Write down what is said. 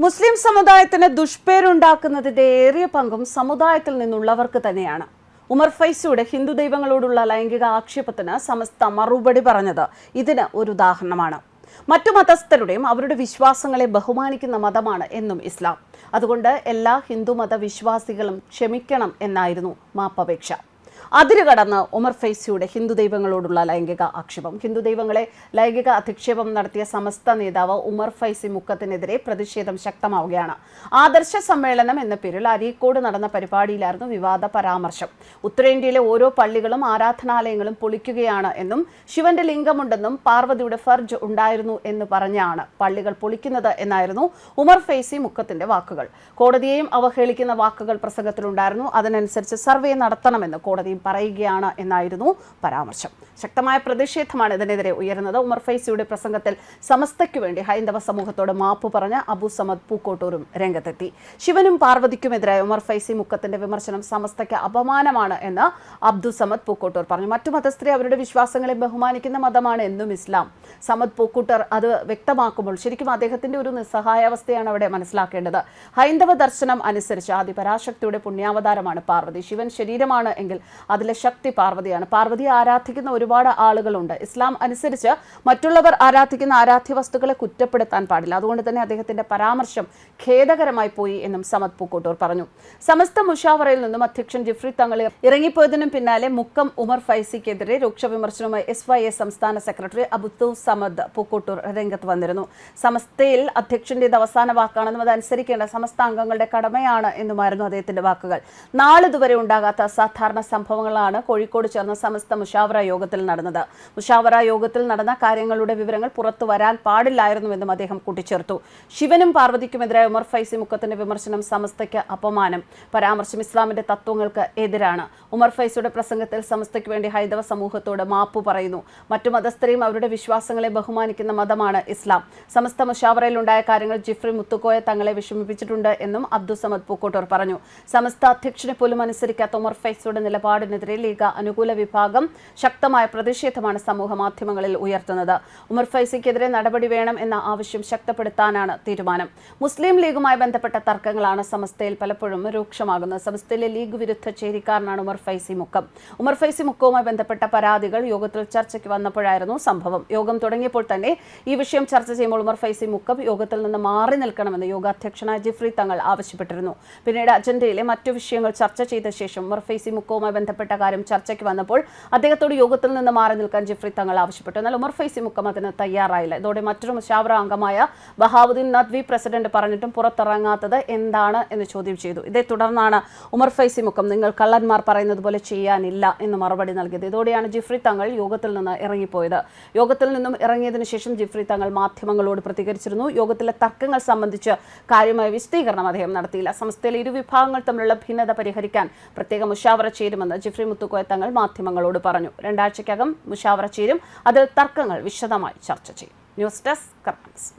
മുസ്ലിം സമുദായത്തിന് ദുഷ്പേരുണ്ടാക്കുന്നതിന്റെ ഏറിയ പങ്കും സമുദായത്തിൽ നിന്നുള്ളവർക്ക് തന്നെയാണ്. ഉമർ ഫൈസിയുടെ ഹിന്ദു ദൈവങ്ങളോടുള്ള ലൈംഗിക ആക്ഷേപത്തിന് സമസ്ത മറുപടി പറഞ്ഞത് ഇതിന് ഒരു ഉദാഹരണമാണ്. മറ്റു മതസ്ഥരുടെയും അവരുടെ വിശ്വാസങ്ങളെ ബഹുമാനിക്കുന്ന മതമാണ് എന്നും ഇസ്ലാം. അതുകൊണ്ട് എല്ലാ ഹിന്ദു മതവിശ്വാസികളും ക്ഷമിക്കണം എന്നായിരുന്നു മാപ്പപേക്ഷ. അതിരുകടന്ന് ഉമർ ഫൈസിയുടെ ഹിന്ദു ദൈവങ്ങളോടുള്ള ലൈംഗിക ആക്ഷേപം. ഹിന്ദു ദൈവങ്ങളെ ലൈംഗിക അധിക്ഷേപം നടത്തിയ സമസ്ത നേതാവ് ഉമർ ഫൈസി മുക്കത്തിനെതിരെ പ്രതിഷേധം ശക്തമാവുകയാണ്. ആദർശ സമ്മേളനം എന്ന പേരിൽ അരീക്കോട് നടന്ന പരിപാടിയിലായിരുന്നു വിവാദ പരാമർശം. ഉത്തരേന്ത്യയിലെ ഓരോ പള്ളികളും ആരാധനാലയങ്ങളും പൊളിക്കുകയാണ് എന്നും ശിവന്റെ ലിംഗമുണ്ടെന്നും പാർവതിയുടെ ഫർജ് ഉണ്ടായിരുന്നു എന്ന് പറഞ്ഞാണ് പള്ളികൾ പൊളിക്കുന്നത് എന്നായിരുന്നു ഉമർ ഫൈസി മുക്കത്തിന്റെ വാക്കുകൾ. കോടതിയെയും അവഹേളിക്കുന്ന വാക്കുകൾ പ്രസംഗത്തിലുണ്ടായിരുന്നു. അതിനനുസരിച്ച് സർവേ നടത്തണമെന്ന് കോടതി പറയുകയാണ് എന്നായിരുന്നു പരാമർശം. ശക്തമായ പ്രതിഷേധമാണ് ഇതിനെതിരെ ഉയരുന്നത്. ഉമർ ഫൈസിയുടെ പ്രസംഗത്തിൽ സമസ്തയ്ക്കു വേണ്ടി ഹൈന്ദവ സമൂഹത്തോട് മാപ്പ് പറഞ്ഞ അബു സമദ് പൂക്കോട്ടൂരും രംഗത്തെത്തി. ശിവനും പാർവതിക്കുമെതിരായ ഉമർ ഫൈസി മുക്കത്തിന്റെ വിമർശനം സമസ്തയ്ക്ക് അപമാനമാണ് എന്ന് അബ്ദു സമദ് പൂക്കോട്ടൂർ പറഞ്ഞു. മറ്റു മതസ്ഥരെ അവരുടെ വിശ്വാസങ്ങളെ ബഹുമാനിക്കുന്ന മതമാണ് എന്നും ഇസ്ലാം. സമദ് പൂക്കോട്ടൂർ അത് വ്യക്തമാക്കുമ്പോൾ ശരിക്കും അദ്ദേഹത്തിന്റെ ഒരു നിസ്സഹായാവസ്ഥയാണ് അവിടെ മനസ്സിലാക്കേണ്ടത്. ഹൈന്ദവ ദർശനം അനുസരിച്ച് ആദിപരാശക്തിയുടെ പുണ്യാവതാരമാണ് പാർവതി. ശിവൻ ശരീരമാണ് എങ്കിൽ അതിലെ ശക്തി പാർവതിയാണ്. പാർവതിയെ ആരാധിക്കുന്ന ഒരുപാട് ആളുകളുണ്ട്. ഇസ്ലാം അനുസരിച്ച് മറ്റുള്ളവർ ആരാധിക്കുന്ന ആരാധ്യ വസ്തുക്കളെ കുറ്റപ്പെടുത്താൻ പാടില്ല. അതുകൊണ്ട് തന്നെ അദ്ദേഹത്തിന്റെ പരാമർശം ഖേദകരമായി പോയി എന്നും സമദ് പൂക്കോട്ടൂർ പറഞ്ഞു. സമസ്ത മുഷാവറയിൽ നിന്നും അധ്യക്ഷൻ ജിഫ്രി തങ്ങൾ ഇറങ്ങിപ്പോയതിനും പിന്നാലെ മുക്കം ഉമർ ഫൈസിക്കെതിരെ രൂക്ഷ വിമർശനവുമായി SYA സംസ്ഥാന സെക്രട്ടറി അബ്ദു സമദ് പൂക്കോട്ടൂർ രംഗത്ത് വന്നിരുന്നു. സമസ്തയിൽ അധ്യക്ഷന്റേത് അവസാന വാക്കാണെന്നും അത് അനുസരിക്കേണ്ട സമസ്ത അംഗങ്ങളുടെ കടമയാണ് എന്നുമായിരുന്നു അദ്ദേഹത്തിന്റെ വാക്കുകൾ. നാളിതുവരെ ഉണ്ടാകാത്ത അസാധാരണ സംഭവങ്ങളാണ് കോഴിക്കോട് ചേർന്ന സമസ്ത മുഷാവറ യോഗത്തിൽ നടന്നത്. മുഷാവറ യോഗത്തിൽ നടന്ന കാര്യങ്ങളുടെ വിവരങ്ങൾ പുറത്തു വരാൻ പാടില്ലായിരുന്നുവെന്നും അദ്ദേഹം കൂട്ടിച്ചേർത്തു. ശിവനും പാർവതിക്കുമെതിരായ ഉമർ ഫൈസി മുക്കത്തിന്റെ വിമർശനം സമസ്തയ്ക്ക് അപമാനം. പരാമർശം ഇസ്ലാമിന്റെ തത്വങ്ങൾക്ക് എതിരാണ്. ഉമർ ഫൈസിയുടെ പ്രസംഗത്തിൽ സമസ്തയ്ക്ക് വേണ്ടി ഹൈന്ദവ സമൂഹത്തോട് മാപ്പ് പറയുന്നു. മറ്റു മതസ്ഥരെയും അവരുടെ വിശ്വാസങ്ങളെ ബഹുമാനിക്കുന്ന മതമാണ് ഇസ്ലാം. സമസ്ത മുഷാവറയിലുണ്ടായ കാര്യങ്ങൾ ജിഫ്രി മുത്തുക്കോയ തങ്ങളെ വിഷമിപ്പിച്ചിട്ടുണ്ട് എന്നും അബ്ദു സമദ് പൂക്കോട്ടൂർ പറഞ്ഞു. സമസ്ത അധ്യക്ഷനെ പോലും അനുസരിക്കാത്ത ഉമർ ഫൈസിയുടെ നിലപാടിനെതിരെ ലീഗ് അനുകൂല വിഭാഗം ശക്തമായ പ്രതിഷേധമാണ് സമൂഹ മാധ്യമങ്ങളിൽ ഉയർത്തുന്നത്. ഉമർ ഫൈസിക്കെതിരെ നടപടി വേണം എന്ന ആവശ്യം ശക്തപ്പെടുത്താനാണ് തീരുമാനം. മുസ്ലിം ലീഗുമായി ബന്ധപ്പെട്ട തർക്കങ്ങളാണ് സമസ്തയിൽ പലപ്പോഴും രൂക്ഷമാകുന്നത്. സമസ്തയിലെ ലീഗ് വിരുദ്ധ ചേരിക്കാരനാണ് ഉമർ ഫൈസി മുക്കം. ഉമർ ഫൈസി മുക്കവുമായി ബന്ധപ്പെട്ട പരാതികൾ യോഗത്തിൽ ചർച്ചയ്ക്ക് വന്നപ്പോഴായിരുന്നു സംഭവം. യോഗം തുടങ്ങിയപ്പോൾ തന്നെ ഈ വിഷയം ചർച്ച ചെയ്യുമ്പോൾ ഉമർ ഫൈസി മുക്കം യോഗത്തിൽ നിന്ന് മാറി നിൽക്കണമെന്ന് യോഗാധ്യക്ഷനായ ജിഫ്രി തങ്ങൾ ആവശ്യപ്പെട്ടിരുന്നു. പിന്നീട് അജണ്ടയിലെ മറ്റു വിഷയങ്ങൾ ചർച്ച ചെയ്ത ശേഷം ഉമർ ഫൈസി മുക്കവുമായി ബന്ധപ്പെട്ട കാര്യം ചർച്ചയ്ക്ക് വന്നപ്പോൾ അദ്ദേഹത്തോട് യോഗത്തിൽ നിന്ന് മാറി നിൽക്കാൻ ജിഫ്രി തങ്ങൾ ആവശ്യപ്പെട്ടു. എന്നാൽ ഉമർ ഫൈസി മുക്കം അതിന് തയ്യാറായില്ല. ഇതോടെ മറ്റൊരു മുഷാവറ അംഗമായ വഹാബുദ്ദീൻ നദ്വി പ്രസിഡന്റ് പറഞ്ഞിട്ടും പുറത്തിറങ്ങാത്തത് എന്താണ് എന്ന് ചോദ്യം ചെയ്തു. ഇതേ തുടർന്നാണ് ഉമർ ഫൈസി മുക്കം നിങ്ങൾ കള്ളന്മാർ പറയുന്നത് പോലെ ചെയ്യാനില്ല എന്ന് മറുപടി നൽകിയത്. ഇതോടെയാണ് ജിഫ്രി തങ്ങൾ യോഗത്തിൽ നിന്ന് ഇറങ്ങിപ്പോയത്. യോഗത്തിൽ നിന്നും ഇറങ്ങിയതിനു ശേഷം ജിഫ്രി തങ്ങൾ മാധ്യമങ്ങളോട് പ്രതികരിച്ചിരുന്നു. യോഗത്തിലെ തർക്കങ്ങൾ സംബന്ധിച്ച് കാര്യമായ വിശദീകരണം അദ്ദേഹം നടത്തിയില്ല. സംസ്ഥയിലെ ഇരുവിഭാഗങ്ങൾ തമ്മിലുള്ള ഭിന്നത പരിഹരിക്കാൻ പ്രത്യേക മുഷാവറ ചേരുമെന്ന് ജിഫ്രി മുത്തുക്കോയ തങ്ങൾ മാധ്യമങ്ങളോട് പറഞ്ഞു. 2 ആഴ്ചയ്ക്കകം മുഷാവറ ചേരും. അതിൽ തർക്കങ്ങൾ വിശദമായി ചർച്ച ചെയ്യും. News desk കർമ്മസ്.